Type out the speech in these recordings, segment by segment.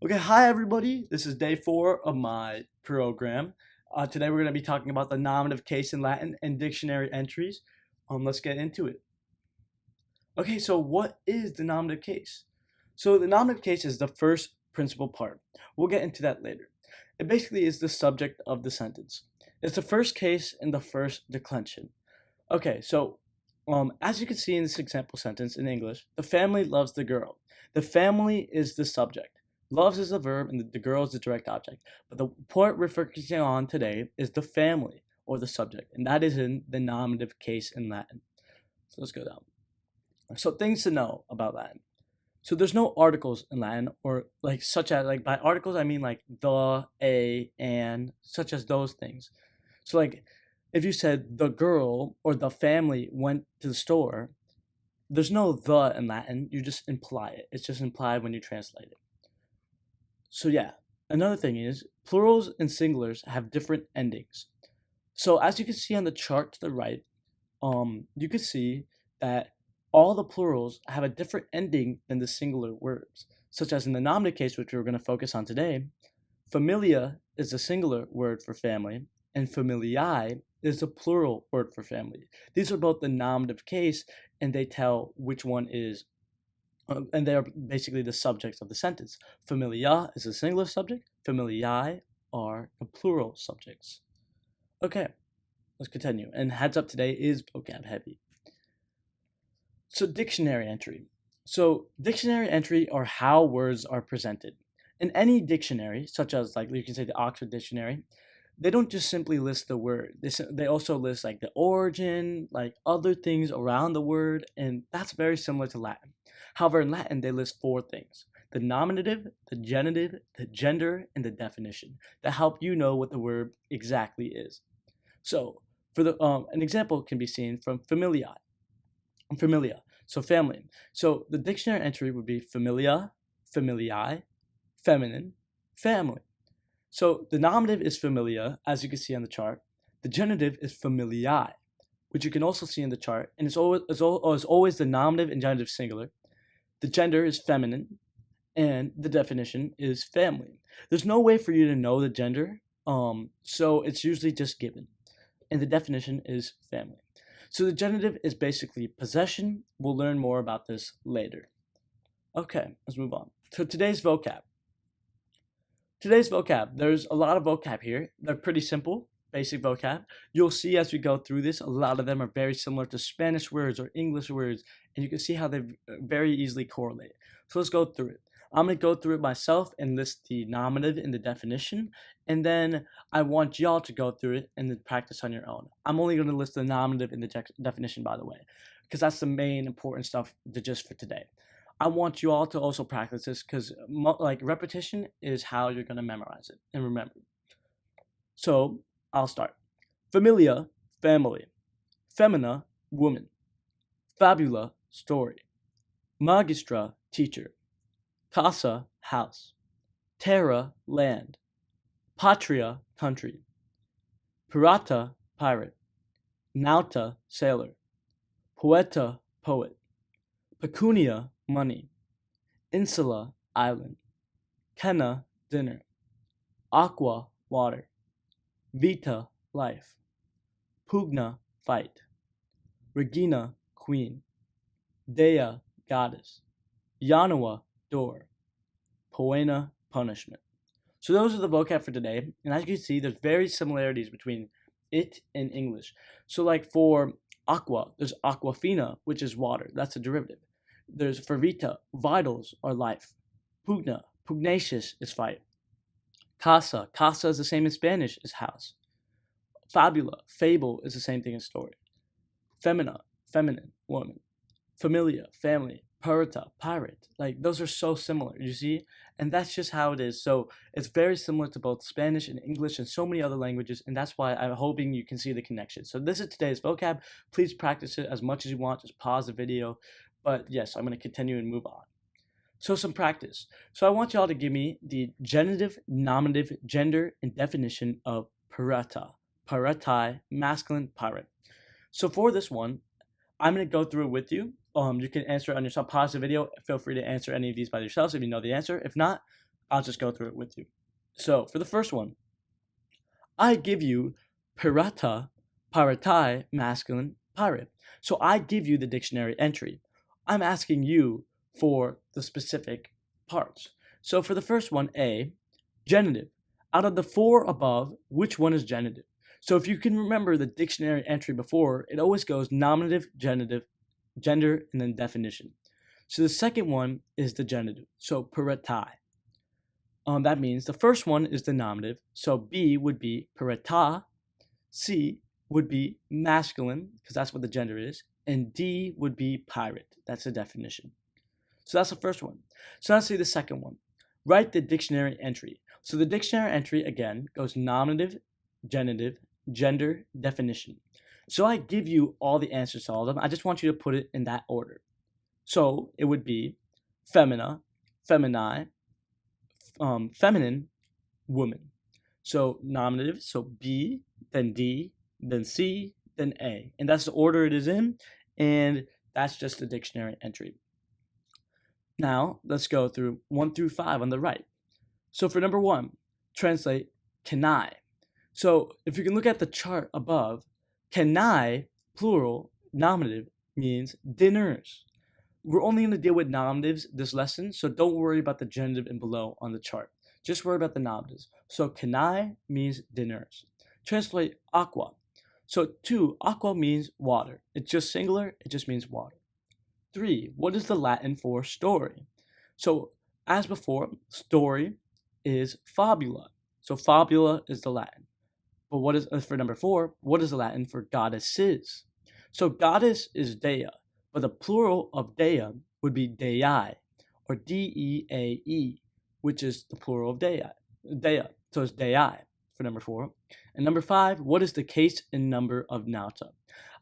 Okay, hi everybody. This is day 4 of my program. Today we're going to be talking about the nominative case in Latin and dictionary entries. Let's get into it. Okay, so what is the nominative case? So the nominative case is the first principal part. We'll get into that later. It basically is the subject of the sentence. It's the first case and the first declension. Okay, so as you can see in this example sentence in English, the family loves the girl. The family is the subject. Loves is the verb and the girl is the direct object. But the point we're focusing on today is the family or the subject, and that is in the nominative case in Latin. So let's go down. So things to know about Latin. So there's no articles in Latin, or like such as, like, by articles I mean like the, a, and, such as those things. So like if you said the girl or the family went to the store, there's no the in Latin. You just imply it. It's just implied when you translate it. So yeah, another thing is plurals and singulars have different endings. So as you can see on the chart to the right, you can see that all the plurals have a different ending than the singular words, such as in the nominative case, which we're going to focus on today. Familia is the singular word for family, and familiae is the plural word for family. These are both the nominative case, and they tell which one is, and they are basically the subjects of the sentence. Familia is the singular subject, familiae are the plural subjects. Okay, let's continue. And heads up, today is vocab heavy. So dictionary entry. So dictionary entry are how words are presented. In any dictionary, such as like you can say the Oxford Dictionary, they don't just simply list the word. They also list like the origin, like other things around the word, and that's very similar to Latin. However, in Latin, they list 4 things: the nominative, the genitive, the gender, and the definition that help you know what the word exactly is. So for the an example can be seen from familia, so family. So the dictionary entry would be familia, familiae, feminine, family. So the nominative is familia, as you can see on the chart. The genitive is familiae, which you can also see in the chart, and it's always the nominative and genitive singular. The gender is feminine, and the definition is family. There's no way for you to know the gender, so it's usually just given, and the definition is family. So the genitive is basically possession. We'll learn more about this later. Okay, let's move on. So today's vocab. There's a lot of vocab here. They're pretty simple, basic vocab. You'll see as we go through this, a lot of them are very similar to Spanish words or English words, and you can see how they very easily correlate. So let's go through it. I'm going to go through it myself and list the nominative and the definition, and then I want y'all to go through it and then practice on your own. I'm only going to list the nominative and the definition, by the way, because that's the main important stuff just for today. I want you all to also practice this because like repetition is how you're going to memorize it and remember. So I'll start. Familia, family. Femina, woman. Fabula, story. Magistra, teacher. Casa, house. Terra, land. Patria, country. Pirata, pirate. Nauta, sailor. Poeta, poet. Pecunia, money. Insula, island. Cena, dinner. Aqua, water. Vita, life. Pugna, fight. Regina, queen. Dea, goddess. Janua, door. Poena, punishment. So those are the vocab for today, and as you can see, there's very similarities between it and English. So like for aqua, there's aquafina, which is water. That's a derivative. There's for vita, vitals are life. Pugna, pugnacious is fight. Casa, casa is the same in Spanish as house. Fabula, fable is the same thing as story. Femina, feminine, woman. Familia, family. Pirata, pirate. Like those are so similar, you see? And that's just how it is. So it's very similar to both Spanish and English and so many other languages, and that's why I'm hoping you can see the connection. So this is today's vocab. Please practice it as much as you want. Just pause the video. But yes, I'm going to continue and move on. So some practice. So I want y'all to give me the genitive, nominative, gender, and definition of pirata. Piratai, masculine, pirate. So for this one, I'm going to go through it with you. You can answer it on yourself. Pause the video. Feel free to answer any of these by yourselves if you know the answer. If not, I'll just go through it with you. So for the first one, I give you pirata, piratai, masculine, pirate. So I give you the dictionary entry. I'm asking you for the specific parts. So for the first one, A, genitive. Out of the four above, which one is genitive? So if you can remember the dictionary entry before, it always goes nominative, genitive, gender, and then definition. So the second one is the genitive. So piratai. That means the first one is the nominative. So B would be pirata, C would be masculine, because that's what the gender is, and D would be pirate. That's the definition. So that's the first one. So let's see the second one. Write the dictionary entry. So the dictionary entry, again, goes nominative, genitive, gender, definition. So I give you all the answers to all of them. I just want you to put it in that order. So it would be femina, femini, feminine, woman. So nominative, so B, then D, then C, then A. And that's the order it is in, and that's just the dictionary entry. Now, let's go through 1 through 5 on the right. So for number 1, translate kanai. So if you can look at the chart above, kanai, plural, nominative, means dinners. We're only going to deal with nominatives this lesson, so don't worry about the genitive and below on the chart. Just worry about the nominatives. So kanai means dinners. Translate aqua. So 2, aqua means water. It's just singular, it just means water. 3, what is the Latin for story? So as before, story is fabula. So fabula is the Latin. But what is, for number 4, what is the Latin for goddesses? So goddess is dea, but the plural of dea would be deae, or D-E-A-E, which is the plural of dea. So it's deae for number 4. And number 5, what is the case and number of nauta?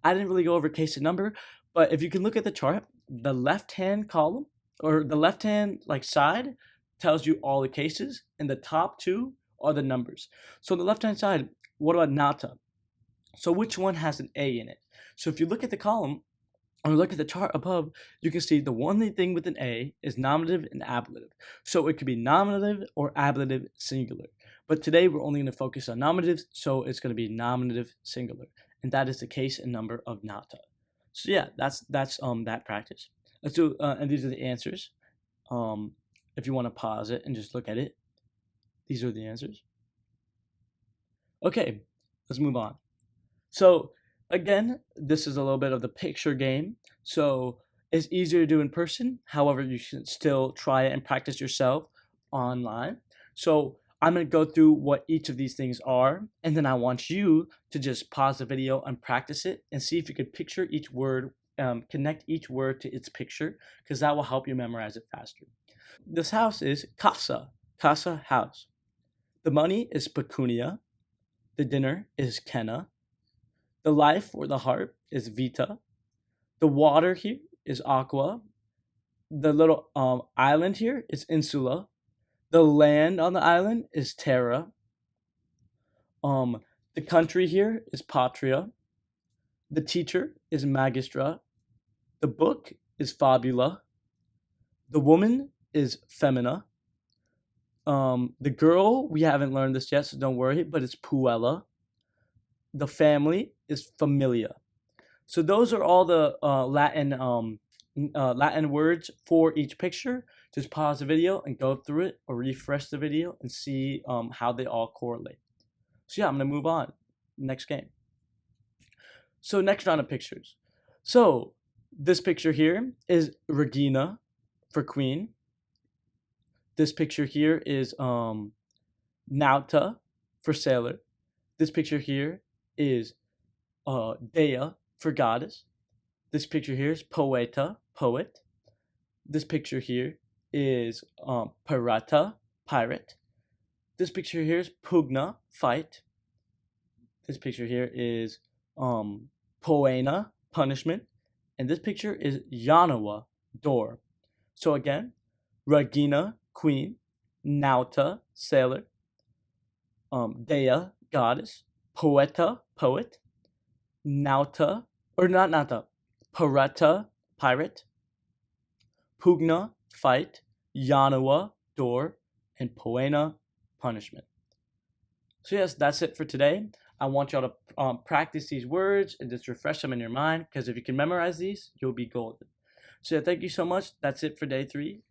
I didn't really go over case and number, but if you can look at the chart, the left-hand column, or the left-hand side, tells you all the cases, and the top 2 are the numbers. So on the left-hand side, what about nauta? So which one has an A in it? So if you look at the column, or look at the chart above, you can see the only thing with an A is nominative and ablative. So it could be nominative or ablative singular. But today we're only going to focus on nominatives, so it's going to be nominative singular. And that is the case and number of nauta. So yeah, that's that practice. Let's do, and these are the answers. If you want to pause it and just look at it, these are the answers. Okay, let's move on. So again, this is a little bit of the picture game. So it's easier to do in person. However, you should still try it and practice yourself online. So I'm going to go through what each of these things are, and then I want you to just pause the video and practice it and see if you could picture each word, connect each word to its picture, because that will help you memorize it faster. This house is casa, casa, house. The money is pecunia. The dinner is kenna. The life or the heart is vita. The water here is aqua. The little island here is insula. The land on the island is terra. The country here is patria. The teacher is magistra. The book is fabula. The woman is femina. The girl, we haven't learned this yet, so don't worry, but it's puella. The family is familia. So those are all the Latin words for each picture. Just pause the video and go through it, or refresh the video and see how they all correlate. So yeah, I'm going to move on. Next game. So next round of pictures. So this picture here is Regina for queen. This picture here is Nauta for sailor. This picture here is Dea for goddess. This picture here is Poeta, poet. This picture here is Pirata, pirate. This picture here is Pugna, fight. This picture here is Poena, punishment. And this picture is Yanawa, door. So again, Regina, queen. Nauta, sailor. Dea, goddess. Poeta, poet. Nauta, or not Nauta, Pirata, pirate. Pugna, fight. Yanawa, door. and poena, punishment. So yes, that's it for today. I want y'all to practice these words and just refresh them in your mind, because if you can memorize these, you'll be golden. So yeah, thank you so much. That's it for day 3.